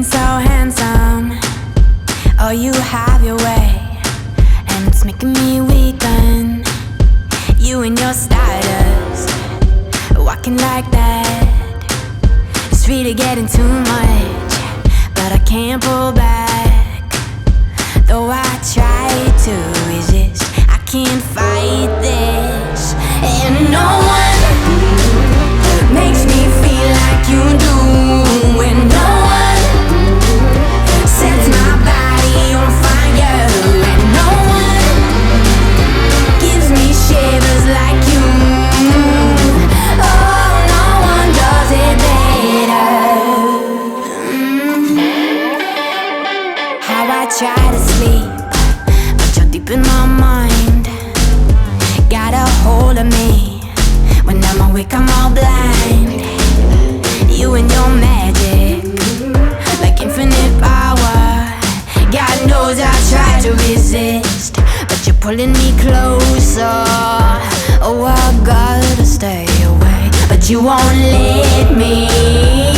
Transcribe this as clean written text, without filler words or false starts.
So handsome, oh, you have your way, and it's making me weaken. You and your status, walking like that, it's really getting too much, but I can't pull back. Though I try to resist, I can't fight this, and no one makes me feel like you do, and no one sets my body on fire, and no one gives me shivers like you. Oh, no one does it better. How I try to sleep, but you're deep in my mind. Got a hold of me. When I'm awake, I'm all blind. You and your magic, like infinite power. God knows I try to resist, but you're pulling me closer. Oh, I gotta stay away, but you won't let me.